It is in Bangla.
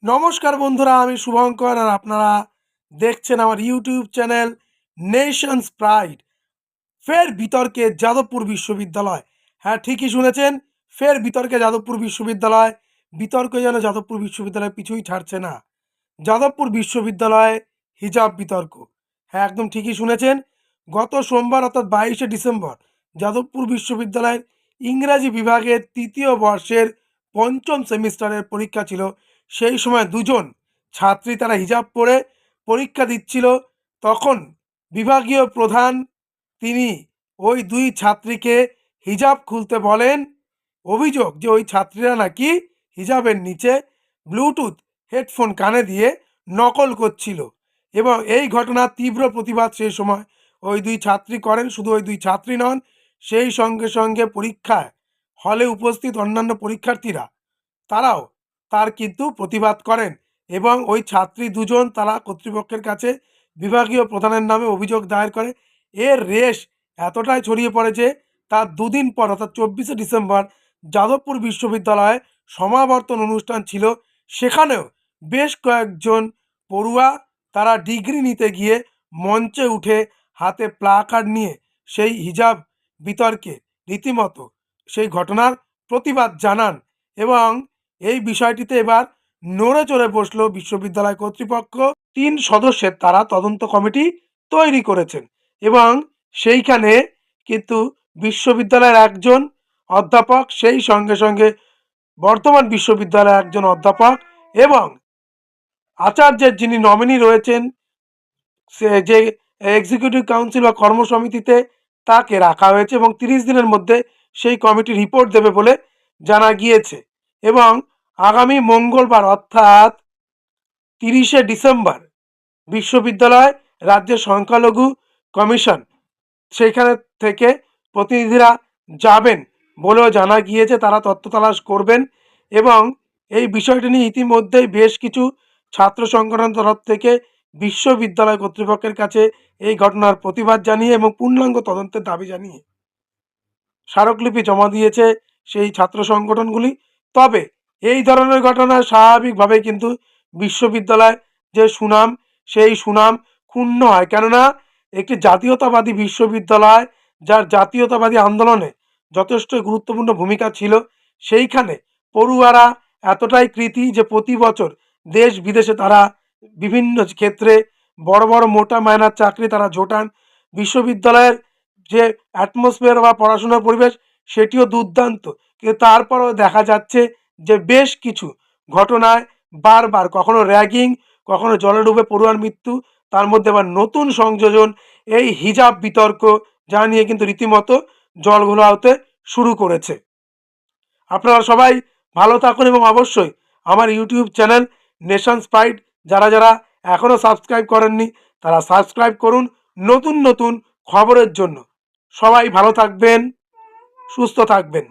নমস্কার বন্ধুরা, আমি শুভঙ্কর আর আপনারা দেখছেন আমার ইউটিউব চ্যানেল নেশনস প্রাইড। ফের বিতর্কে যাদবপুর বিশ্ববিদ্যালয়। হ্যাঁ, ঠিকই শুনেছেন, ফের বিতর্কে যাদবপুর বিশ্ববিদ্যালয়। বিতর্ক যেন যাদবপুর বিশ্ববিদ্যালয় পিছুই ছাড়ছে না। যাদবপুর বিশ্ববিদ্যালয়ে হিজাব বিতর্ক। হ্যাঁ, একদম ঠিকই শুনেছেন। গত সোমবার অর্থাৎ 22শে ডিসেম্বর যাদবপুর বিশ্ববিদ্যালয়ের ইংরাজি বিভাগের তৃতীয় বর্ষের পঞ্চম সেমিস্টারের পরীক্ষা ছিল। সেই সময় দুজন ছাত্রী তারা হিজাব পরে পরীক্ষা দিচ্ছিল। তখন বিভাগীয় প্রধান তিনি ওই দুই ছাত্রীকে হিজাব খুলতে বলেন। অভিযোগ যে ওই ছাত্রীরা নাকি হিজাবের নিচে ব্লুটুথ হেডফোন কানে দিয়ে নকল করছিল এবং এই ঘটনার তীব্র প্রতিবাদ সেই সময় ওই দুই ছাত্রী করেন। শুধু ওই দুই ছাত্রী নন, সেই সঙ্গে সঙ্গে পরীক্ষায় হলে উপস্থিত অন্যান্য পরীক্ষার্থীরা তারাও তার কিন্তু প্রতিবাদ করেন এবং ওই ছাত্রী দুজন তারা কর্তৃপক্ষের কাছে বিভাগীয় প্রধানের নামে অভিযোগ দায়ের করে। এর রেশ এতটাই ছড়িয়ে পড়ে যে তার দুদিন পর অর্থাৎ 24শে ডিসেম্বর যাদবপুর বিশ্ববিদ্যালয়ে সমাবর্তন অনুষ্ঠান ছিল। সেখানেও বেশ কয়েকজন পড়ুয়া তারা ডিগ্রি নিতে গিয়ে মঞ্চে উঠে হাতে প্লাকার্ড নিয়ে সেই হিজাব বিতর্কে রীতিমতো সেই ঘটনার প্রতিবাদ জানান এবং এই বিষয়টিতে এবার নড়ে চড়ে বসলো বিশ্ববিদ্যালয় কর্তৃপক্ষ। 3 সদস্যের তারা তদন্ত কমিটি তৈরি করেছেন এবং সেইখানে কিন্তু বিশ্ববিদ্যালয়ের একজন অধ্যাপক, সেই সঙ্গে সঙ্গে বর্তমান বিশ্ববিদ্যালয়ের একজন অধ্যাপক এবং আচার্যের যিনি নমিনি রয়েছেন সে যে এক্সিকিউটিভ কাউন্সিল বা কর্মসমিতিতে তাকে রাখা হয়েছে এবং 30 দিনের মধ্যে সেই কমিটি রিপোর্ট দেবে বলে জানা গিয়েছে এবং আগামী মঙ্গলবার অর্থাৎ 30শে ডিসেম্বর বিশ্ববিদ্যালয় রাজ্যের সংখ্যালঘু কমিশন সেইখানে থেকে প্রতিনিধিরা যাবেন বলেও জানা গিয়েছে। তারা তথ্য তালাশ করবেন এবং এই বিষয়টি নিয়ে ইতিমধ্যেই বেশ কিছু ছাত্র সংগঠনের তরফ থেকে বিশ্ববিদ্যালয় কর্তৃপক্ষের কাছে এই ঘটনার প্রতিবাদ জানিয়ে এবং পূর্ণাঙ্গ তদন্তের দাবি জানিয়ে স্মারকলিপি জমা দিয়েছে সেই ছাত্র সংগঠনগুলি। তবে এই ধরনের ঘটনায় স্বাভাবিকভাবেই কিন্তু বিশ্ববিদ্যালয় যে সুনাম, সেই সুনাম ক্ষুণ্ণ হয়। কেননা একটি জাতীয়তাবাদী বিশ্ববিদ্যালয়, যার জাতীয়তাবাদী আন্দোলনে যথেষ্ট গুরুত্বপূর্ণ ভূমিকা ছিল, সেইখানে পড়ুয়ারা এতটাই কৃতী যে প্রতি বছর দেশ বিদেশে তারা বিভিন্ন ক্ষেত্রে বড় বড় মোটা মায়নার চাকরি তারা জোটান। বিশ্ববিদ্যালয়ের যে অ্যাটমসফিয়ার বা পড়াশোনার পরিবেশ সেটিও দুর্দান্ত, কিন্তু তারপরেও দেখা যাচ্ছে যে বেশ কিছু ঘটনায় বারবার কখনো র্যাগিং, কখনো জলে ডুবে পড়ুয়ার মৃত্যু, তার মধ্যে আবার নতুন সংযোজন এই হিজাব বিতর্ক, যা নিয়ে কিন্তু রীতিমতো জল ঘোলাতে শুরু করেছে। আপনারা সবাই ভালো থাকুন এবং অবশ্যই আমার ইউটিউব চ্যানেল নেশনস প্রাইড যারা যারা এখনও সাবস্ক্রাইব করেননি তারা সাবস্ক্রাইব করুন নতুন নতুন খবরের জন্য। সবাই ভালো থাকবেন, সুস্থ থাকবেন।